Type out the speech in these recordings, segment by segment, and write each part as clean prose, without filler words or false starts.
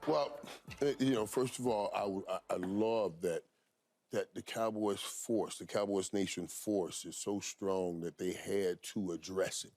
Well, first of all, I love that the Cowboys force, the Cowboys Nation force is so strong that they had to address it.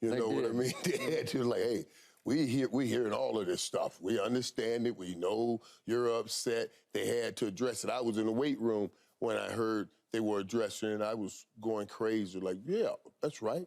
You know what I mean? They had to, like, hey, we hearing all of this stuff. We understand it. We know you're upset. They had to address it. I was in the weight room when I heard they were addressing it, and I was going crazy. Like, yeah, that's right.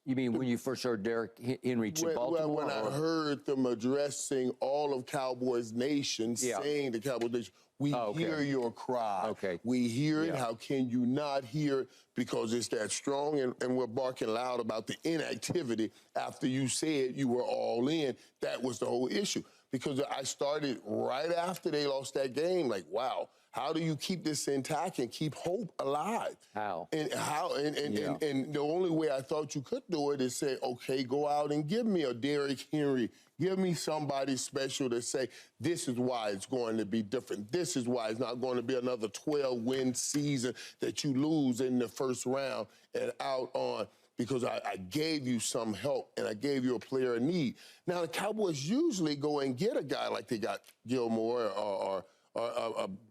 You mean when you first heard Derrick Henry to Baltimore? Well, when I heard them addressing all of Cowboys Nation, saying to Cowboys Nation, we hear your cry. Okay. We hear it. How can you not hear it? Because it's that strong, and we're barking loud about the inactivity after you said you were all in. That was the whole issue. Because I started right after they lost that game, like, wow, how do you keep this intact and keep hope alive? How? And the only way I thought you could do it is say, okay, go out and give me a Derrick Henry. Give me somebody special to say, this is why it's going to be different. This is why it's not going to be another 12-win season that you lose in the first round and out on, because I gave you some help and I gave you a player in need. Now, the Cowboys usually go and get a guy like they got Gilmore or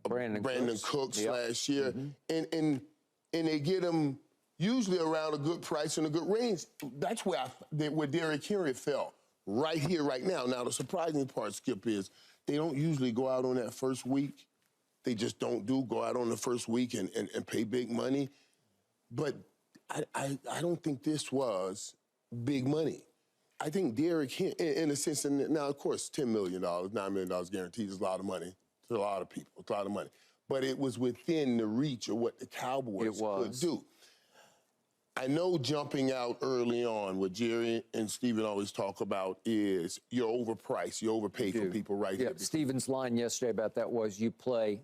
Brandon Cooks last year, and they get him usually around a good price and a good range. That's where Derrick Henry fell, right here, right now. Now, the surprising part, Skip, is they don't usually go out on that first week. They just don't go out on the first week and pay big money. But I don't think this was big money. I think Derrick Henry, in a sense, and now, of course, $10 million, $9 million guaranteed is a lot of money to a lot of people. It's a lot of money. But it was within the reach of what the Cowboys could do. I know jumping out early on, what Jerry and Steven always talk about is you're overpriced, you overpay for people right here. Steven's line yesterday about that was you pay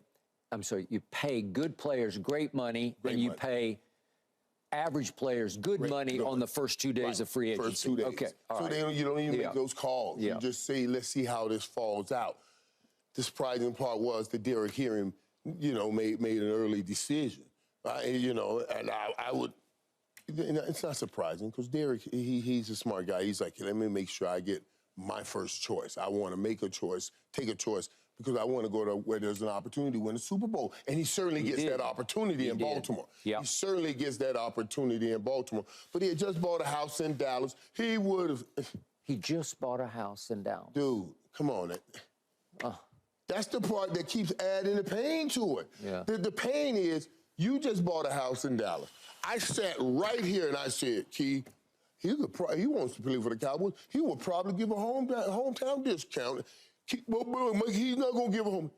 good players great money, and you pay average players good money on the first 2 days of free agency. First 2 days. Okay, so you don't even make those calls. You just say, let's see how this falls out. The surprising part was that Derrick Henry, made an early decision. And I would. It's not surprising because Derrick, he's a smart guy. He's like, let me make sure I get my first choice. I want to make a choice, take a choice, because I want to go to where there's an opportunity to win a Super Bowl. And he certainly gets that opportunity in Baltimore. He certainly gets that opportunity in Baltimore. But he had just bought a house in Dallas. He would have. He just bought a house in Dallas. Dude, come on. That's the part that keeps adding the pain to it. The pain is you just bought a house in Dallas. I sat right here and I said, Key, he wants to play for the Cowboys. He would probably give a hometown discount. But he's not going to give a home.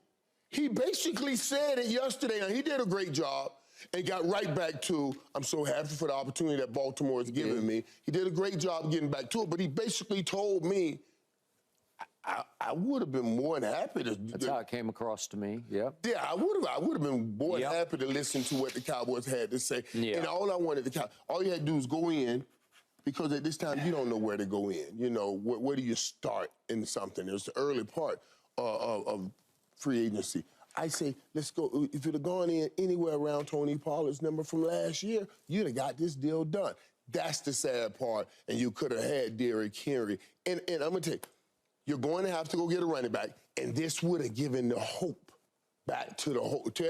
He basically said it yesterday, and he did a great job and got right back to, I'm so happy for the opportunity that Baltimore has given me. He did a great job getting back to it, but he basically told me, I would have been more than happy to. That's how it came across to me. Yeah, I would have been more than happy to listen to what the Cowboys had to say. And all I wanted all you had to do was go in, because at this time you don't know where to go in. Where do you start in something? It's the early part of free agency. I say, let's go. If you'd have gone in anywhere around Tony Pollard's number from last year, you'd have got this deal done. That's the sad part. And you could have had Derrick Henry. And I'm going to tell you, you're going to have to go get a running back, and this would have given the hope back to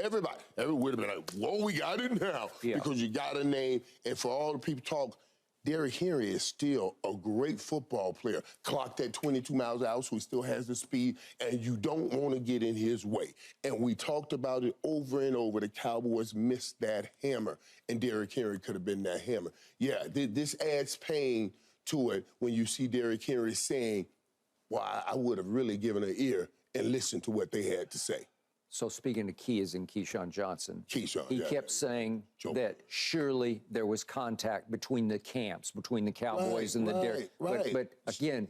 everybody. Everyone would have been like, whoa, we got it now. Because you got a name, and for all the people talk, Derrick Henry is still a great football player. Clocked at 22 miles an hour, so he still has the speed, and you don't want to get in his way. And we talked about it over and over. The Cowboys missed that hammer, and Derrick Henry could have been that hammer. Yeah, this adds pain to it when you see Derrick Henry saying, well, I would have really given an ear and listened to what they had to say. So speaking of Key, as in Keyshawn Johnson, he kept saying that surely there was contact between the camps, between the Cowboys and the Derrick. But again,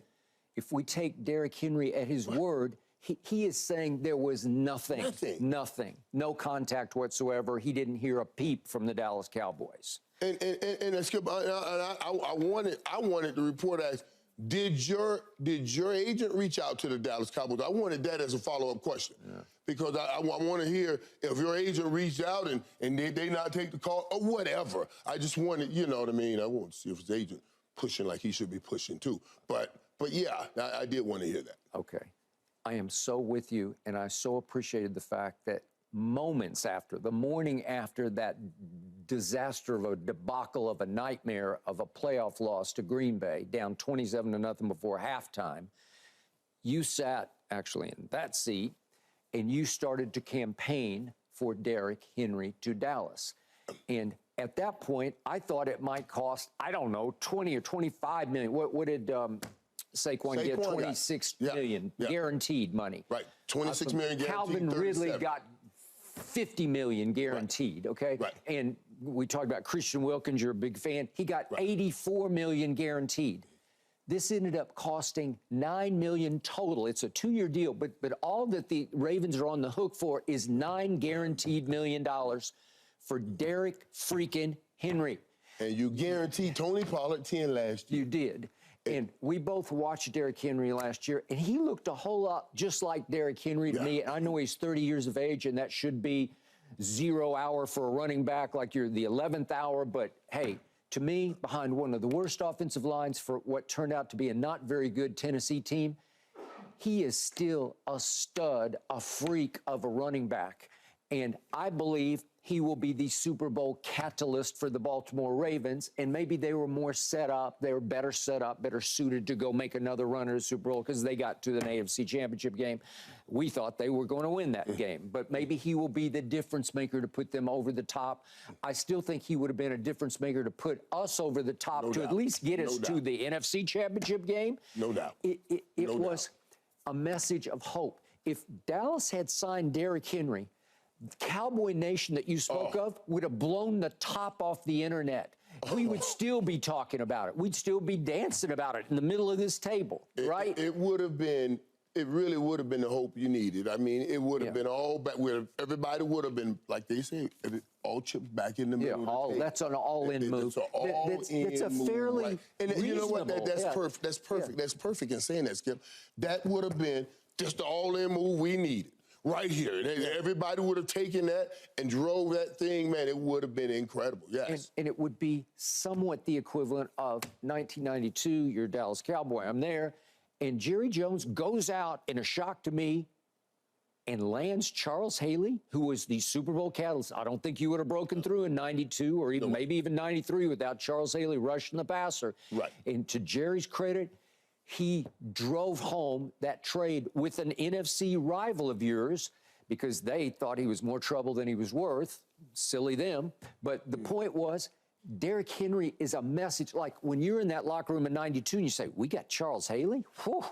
if we take Derrick Henry at his word, he is saying there was nothing, no contact whatsoever. He didn't hear a peep from the Dallas Cowboys. And I wanted the report as, did your agent reach out to the Dallas Cowboys? I wanted that as a follow-up question. Because I want to hear if your agent reached out and they not take the call or whatever. I just wanted, you know what I mean? I want to see if his agent pushing like he should be pushing too. But yeah, I did want to hear that. Okay. I am so with you, and I so appreciated the fact that moments after, the morning after that disaster of a debacle of a nightmare of a playoff loss to Green Bay, down 27-0 before halftime, you sat actually in that seat and you started to campaign for Derrick Henry to Dallas. And at that point, I thought it might cost, I don't know, 20 or 25 million. What did Saquon get? 26 million guaranteed money. Right, 26 million guaranteed. Calvin Ridley got 50 million guaranteed, okay? Right. And we talked about Christian Wilkins, you're a big fan. He got 84 million guaranteed. This ended up costing $9 million total. It's a 2-year deal, but all that the Ravens are on the hook for is $9 guaranteed million for Derrick freaking Henry. And you guaranteed Tony Pollard 10 last year. You did. And we both watched Derrick Henry last year, and he looked a whole lot just like Derrick Henry to me. And I know he's 30 years of age, and that should be 0 hour for a running back, like you're the 11th hour. But, hey, to me, behind one of the worst offensive lines for what turned out to be a not very good Tennessee team, he is still a stud, a freak of a running back. And I believe he will be the Super Bowl catalyst for the Baltimore Ravens. And maybe they were more set up. They were better set up, better suited to go make another run at a Super Bowl because they got to an AFC Championship game. We thought they were going to win that game. But maybe he will be the difference maker to put them over the top. I still think he would have been a difference maker to put us over the top to at least get us to the NFC Championship game. No doubt. It was a message of hope. If Dallas had signed Derrick Henry, Cowboy Nation that you spoke of would have blown the top off the internet. We would still be talking about it. We'd still be dancing about it in the middle of this table, right? It would have been, it really would have been the hope you needed. I mean, it would have been all back where everybody would have been, like they say, all chips back in the middle of the table. That's an all-in move. It's a fairly right. And reasonable. You know what? That's perfect. That's perfect. That's perfect in saying that, Skip. That would have been just the all-in move we needed. Right here. Everybody would have taken that and drove that thing, man. It would have been incredible, yes. And it would be somewhat the equivalent of 1992, you're a Dallas Cowboy, I'm there, and Jerry Jones goes out in a shock to me and lands Charles Haley, who was the Super Bowl catalyst. I don't think you would have broken through in 92 or even maybe even 93 without Charles Haley rushing the passer. Right. And to Jerry's credit, he drove home that trade with an NFC rival of yours because they thought he was more trouble than he was worth. Silly them. But the point was, Derrick Henry is a message. Like when you're in that locker room in 92 and you say, we got Charles Haley? Whew.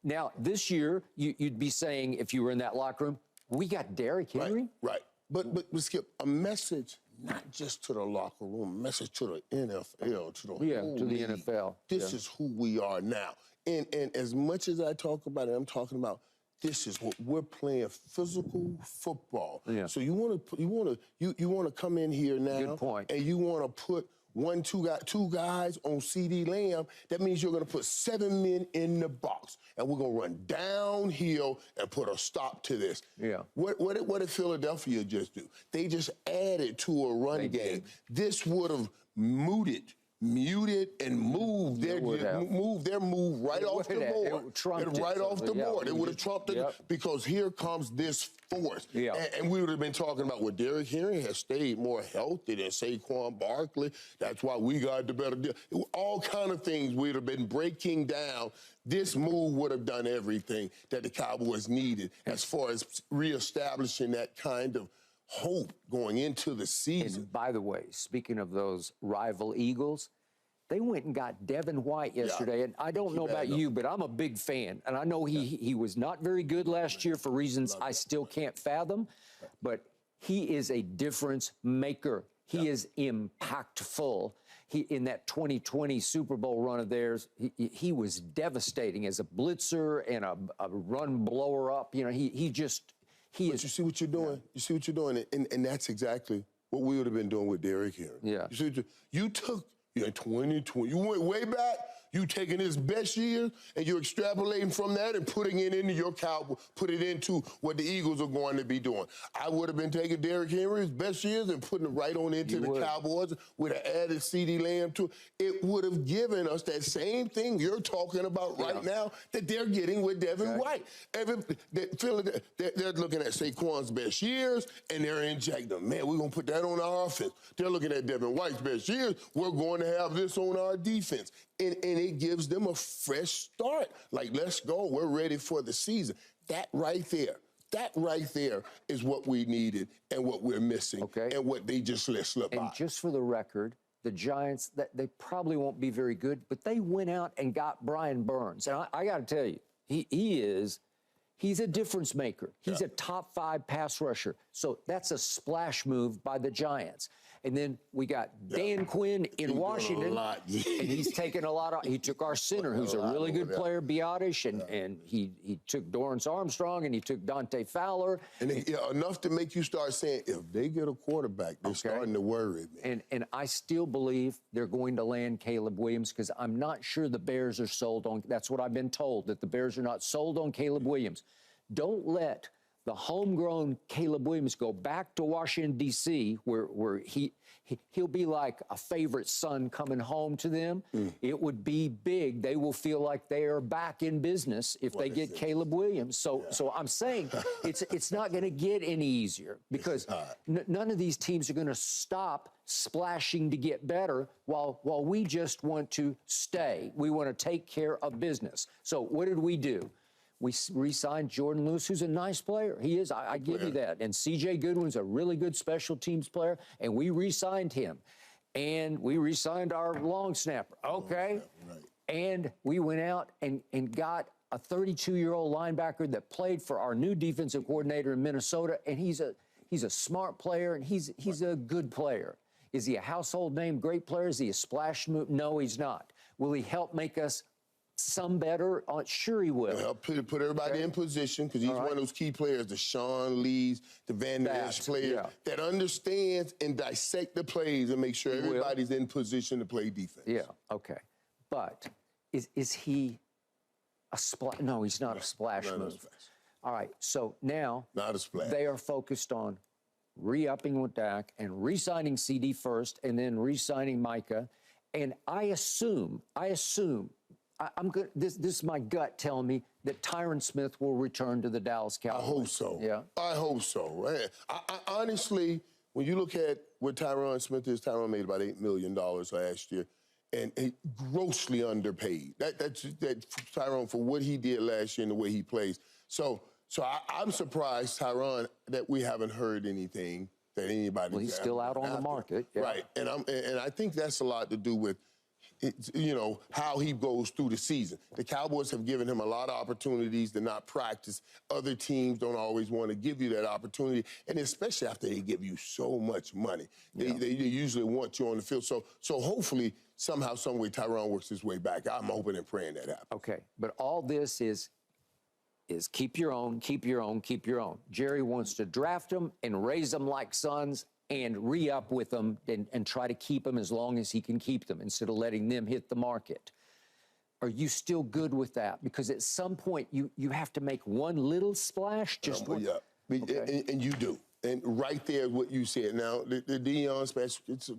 Now, this year, you'd be saying, if you were in that locker room, we got Derrick Henry? Right. But Skip, a message not just to the locker room, a message to the NFL, to the whole to the league. NFL. This is who we are now. And as much as I talk about it, I'm talking about this is what we're playing, physical football. Yeah. So you want to come in here now. Good point. And you want to put two guys on CD Lamb. That means you're going to put 7 men in the box, and we're going to run downhill and put a stop to this. Yeah. What did Philadelphia just do? They just added to a run game. This would have muted and moved their move right off the board. Right off the board. It would have trumped it because here comes this force. Yeah. And we would have been talking about, well, Derrick Henry has stayed more healthy than Saquon Barkley. That's why we got the better deal. All kind of things we would have been breaking down. This move would have done everything that the Cowboys needed as far as reestablishing that kind of hope going into the season. And by the way, speaking of those rival Eagles, they went and got Devin White yesterday. And I don't know about you, but I'm a big fan. And I know he was not very good last year for reasons I still can't fathom. But he is a difference maker. He is impactful. In that 2020 Super Bowl run of theirs, he was devastating as a blitzer and a run blower up. You know, You see what you're doing? You see what you're doing? And that's exactly what we would have been doing with Derrick Henry. Yeah. You took, in 2020, you went way back, You taking his best years and you're extrapolating from that and putting it into your put it into what the Eagles are going to be doing. I would have been taking Derrick Henry's best years and putting it right on into the Cowboys with an added CeeDee Lamb to it would have given us that same thing you're talking about right now that they're getting with Devin White. They're looking at Saquon's best years and they're injecting them. Man, we're going to put that on our offense. They're looking at Devin White's best years. We're going to have this on our defense. And it gives them a fresh start. Like, let's go. We're ready for the season. That right there is what we needed and what we're missing and what they just let slip by. And just for the record, the Giants, they probably won't be very good, but they went out and got Brian Burns. And I got to tell you, he's a difference maker. He's a top 5 pass rusher. So that's a splash move by the Giants. And then we got Dan Quinn in Washington, and he's taken a lot of. He took our center, who's a really good player, Biotish, and he took Dorrance Armstrong, and he took Dante Fowler. And enough to make you start saying, if they get a quarterback, they're starting to worry. Man. And I still believe they're going to land Caleb Williams because I'm not sure the Bears are sold on. That's what I've been told, that the Bears are not sold on Caleb Williams. Don't let the homegrown Caleb Williams go back to Washington, D.C., where he'll be like a favorite son coming home to them. It would be big. They will feel like they are back in business if they get Caleb Williams. So I'm saying it's not going to get any easier because none of these teams are going to stop splashing to get better while we just want to stay. We want to take care of business. So what did we do? We re-signed Jordan Lewis, who's a nice player. He is, I give you that. And C.J. Goodwin's a really good special teams player, and we re-signed him. And we re-signed our long snapper, And we went out and got a 32-year-old linebacker that played for our new defensive coordinator in Minnesota, and he's a smart player, and he's a good player. Is he a household name, great player? Is he a splash move? No, he's not. Will he help make us some better? Sure he will. Help put everybody in position because he's one of those key players, the Sean Lees, the Van Der Esch player that understands and dissect the plays and make sure everybody's in position to play defense. Yeah, okay. But is he a splash? No, he's not a splash move. All right, so now not a splash. They are focused on re-upping with Dak and re-signing CD first and then re-signing Micah. And I assume, I'm good. This is my gut telling me that Tyron Smith will return to the Dallas Cowboys. I hope so. Yeah. I hope so. I honestly, when you look at what Tyron Smith is, Tyron made about $8 million last year, and grossly underpaid. That Tyron for what he did last year and the way he plays. So I'm surprised, Tyron, that we haven't heard anything that anybody. Well, he's still out on the market. Yeah. Right, and I think that's a lot to do with. How he goes through the season. The Cowboys have given him a lot of opportunities to not practice. Other teams don't always want to give you that opportunity, and especially after they give you so much money. They usually want you on the field. So hopefully, somehow, some way, Tyron works his way back. I'm hoping and praying that happens. Okay, but all this is keep your own, keep your own, keep your own. Jerry wants to draft them and raise them like sons and re-up with them and try to keep them as long as he can keep them instead of letting them hit the market. Are you still good with that? Because at some point, you have to make one little splash. Just one. Yeah, and you do. And right there, what you said. Now, the Deion special, it's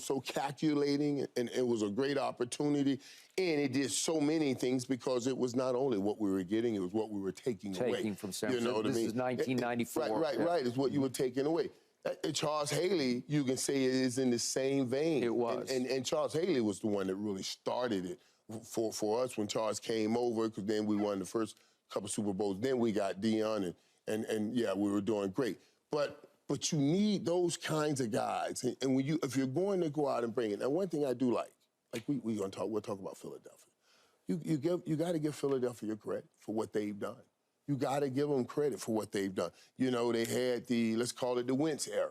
so calculating, and it was a great opportunity. And it did so many things because it was not only what we were getting, it was what we were taking away. Taking from San Francisco. You know what I mean? This is 1994. Right. It's what you were taking away. Charles Haley, you can say, is in the same vein. It was. And Charles Haley was the one that really started it for us when Charles came over, because then we won the first couple Super Bowls. Then we got Deion, and we were doing great. But you need those kinds of guys. And if you're going to go out and bring it, now one thing I do like we'll talk about Philadelphia. You got to give Philadelphia your credit for what they've done. You got to give them credit for what they've done. They had let's call it the Wentz era.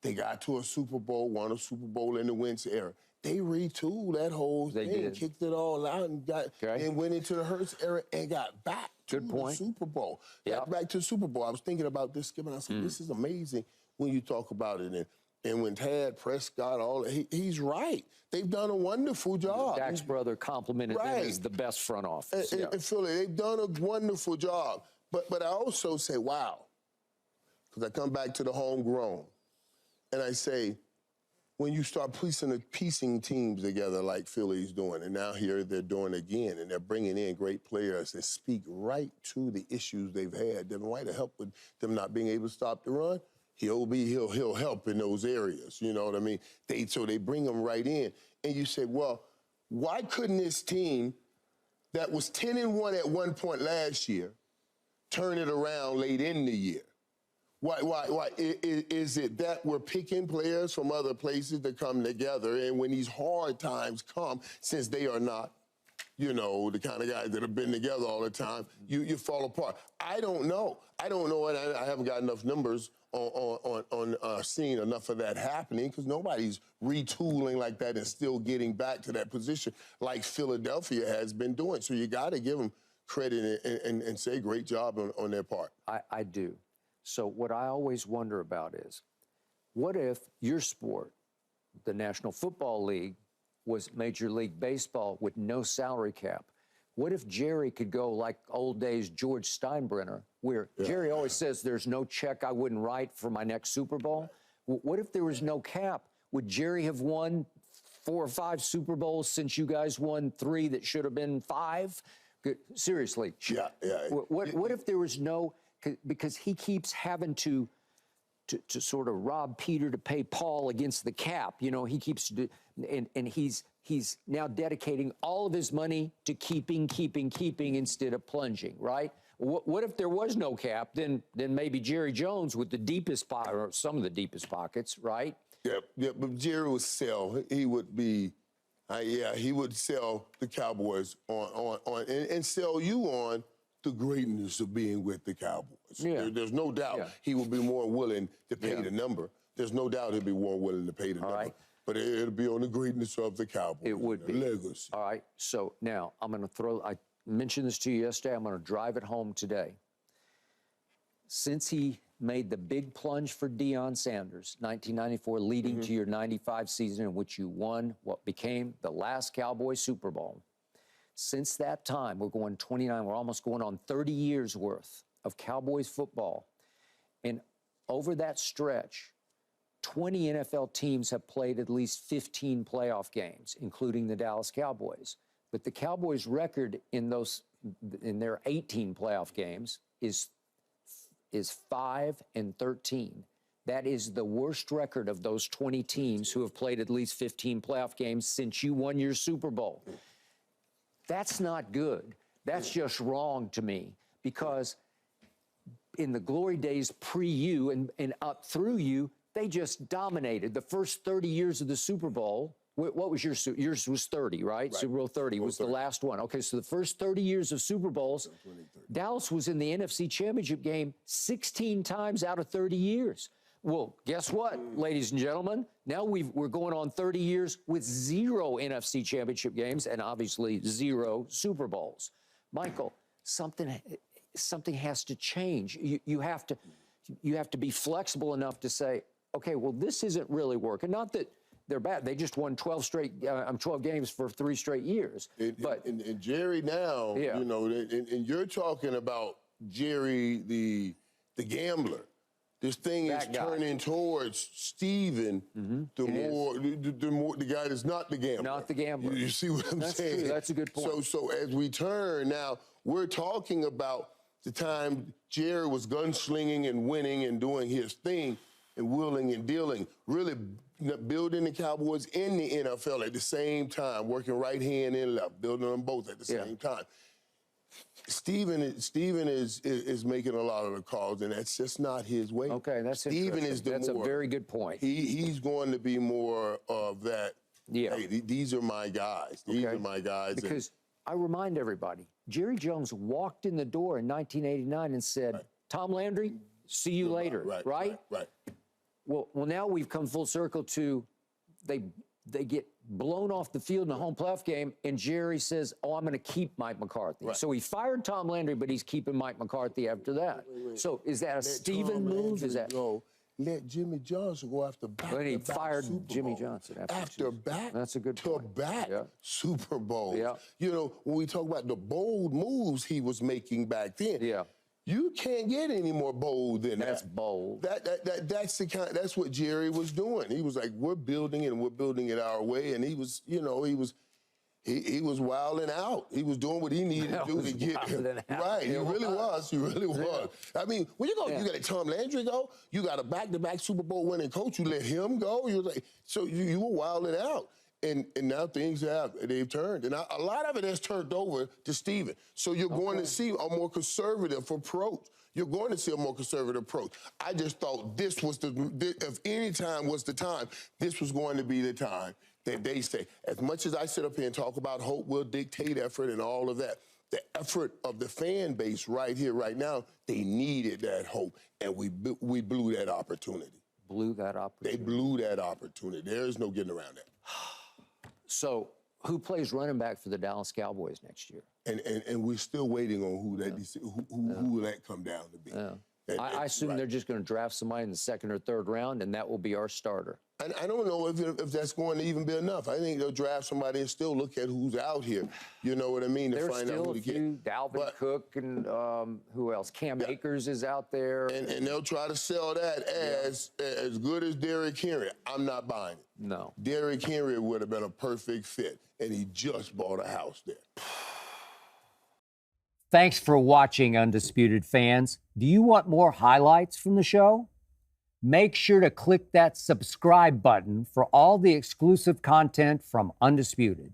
They got to a Super Bowl, won a Super Bowl in the Wentz era. They retooled that whole thing, kicked it all out, and went into the Hurts era and got back to the Super Bowl. Got back to the Super Bowl. I was thinking about this, Skip, and I said, this is amazing when you talk about it. And when Tad Prescott, he's right. They've done a wonderful job. Dak's brother complimented them as the best front office. And Philly, they've done a wonderful job. But I also say, wow, because I come back to the homegrown, and I say, when you start piecing teams together like Philly's doing, and now here they're doing it again, and they're bringing in great players that speak right to the issues they've had, then why to help with them not being able to stop the run? He'll help in those areas, you know what I mean? So they bring them right in, and you say, well, why couldn't this team that was 10-1 at one point last year turn it around late in the year? Why is it that we're picking players from other places to come together, and when these hard times come, since they are not, you know, the kind of guys that have been together all the time, you fall apart? I don't know. And I haven't got enough numbers on seeing enough of that happening, because nobody's retooling like that and still getting back to that position like Philadelphia has been doing. So you got to give them credit and say great job on their part. I do. So what I always wonder about is, what if your sport, the National Football League, was Major League Baseball with no salary cap? What if Jerry could go like old days George Steinbrenner, where Jerry always says there's no check I wouldn't write for my next Super Bowl? What if there was no cap? Would Jerry have won 4 or 5 Super Bowls since you guys won 3 that should have been 5? Seriously. Yeah. What if there was no... Because he keeps having to sort of rob Peter to pay Paul against the cap. You know, he keeps, and he's now dedicating all of his money to keeping instead of plunging, right? What if there was no cap? Then maybe Jerry Jones with the deepest pocket, or some of the deepest pockets, right? Yeah, but Jerry would sell. He would be, he would sell the Cowboys on and sell you on the greatness of being with the Cowboys. Yeah. There's no doubt he would be more willing to pay the number. There's no doubt he'd be more willing to pay the number. Right. But it'll be on the greatness of the Cowboys. It would be. Legacy. All right. So now I'm going to I mentioned this to you yesterday. I'm going to drive it home today. Since he made the big plunge for Deion Sanders, 1994, leading to your 95 season in which you won what became the last Cowboys Super Bowl, since that time, we're going 29, we're almost going on 30 years worth of Cowboys football. And over that stretch, 20 NFL teams have played at least 15 playoff games, including the Dallas Cowboys. But the Cowboys' record in their 18 playoff games is 5-13. That is the worst record of those 20 teams who have played at least 15 playoff games since you won your Super Bowl. That's not good. That's just wrong to me, because in the glory days pre-you and up through you, they just dominated. The first 30 years of the Super Bowl, what was yours? Yours was 30, right? Super Bowl 30 was the last one. Okay, so the first 30 years of Super Bowls, Dallas was in the NFC Championship game 16 times out of 30 years. Well, guess what, ladies and gentlemen? Now we're going on 30 years with 0 NFC Championship games and obviously 0 Super Bowls. Michael, something has to change. You have to be flexible enough to say, okay, well, this isn't really working. Not that they're bad. They just won 12 games for 3 straight years. And Jerry now, you know, and you're talking about Jerry the gambler. This thing is turning towards Steven, the guy that's not the gambler. Not the gambler. You see what I'm saying? True. That's a good point. So as we turn now, we're talking about the time Jerry was gunslinging and winning and doing his thing and wheeling and dealing, really building the Cowboys in the NFL at the same time, working right hand and left, building them both at the same time. Steven is making a lot of the calls, and that's just not his way. Okay, that's interesting. That's a very good point. He's going to be more of that. Yeah. Hey, these are my guys. These are my guys. Because I remind everybody, Jerry Jones walked in the door in 1989 and said, Tom Landry, see you later, right? Well, now we've come full circle to they get blown off the field in a home playoff game, and Jerry says, oh, I'm going to keep Mike McCarthy. So he fired Tom Landry, but he's keeping Mike McCarthy after that. So is that a Steven move? Is that... let Jimmy Johnson go after back. When he fired Jimmy Johnson after back. That's a good point. Back Super Bowls. Yeah. You know, when we talk about the bold moves he was making back then. Yeah. You can't get any more bold than that. That's bold. That's the kind. That's what Jerry was doing. He was like, we're building it and we're building it our way. And he was, you know, he was wilding out. He was doing what he needed to do to get right. He really was. He really was. I mean, when you go, you got Tom Landry go. You got a back-to-back Super Bowl winning coach. You let him go. You was like, so you were wilding out. And now things they've turned. And a lot of it has turned over to Steven. So you're going to see a more conservative approach. You're going to see a more conservative approach. I just thought this was if any time was the time, this was going to be the time that they say. As much as I sit up here and talk about hope will dictate effort and all of that, the effort of the fan base right here, right now, they needed that hope. And we blew that opportunity. Blew that opportunity. They blew that opportunity. There is no getting around that. So who plays running back for the Dallas Cowboys next year? And we're still waiting on who will that come down to be. Yeah. I assume they're just going to draft somebody in the second or third round, and that will be our starter. I don't know if that's going to even be enough. I think they'll draft somebody and still look at who's out here. You know what I mean? There's still a few, Dalvin Cook and who else? Cam Akers is out there. And they'll try to sell that as good as Derrick Henry. I'm not buying it. No. Derrick Henry would have been a perfect fit, and he just bought a house there. Thanks for watching, Undisputed fans. Do you want more highlights from the show? Make sure to click that subscribe button for all the exclusive content from Undisputed.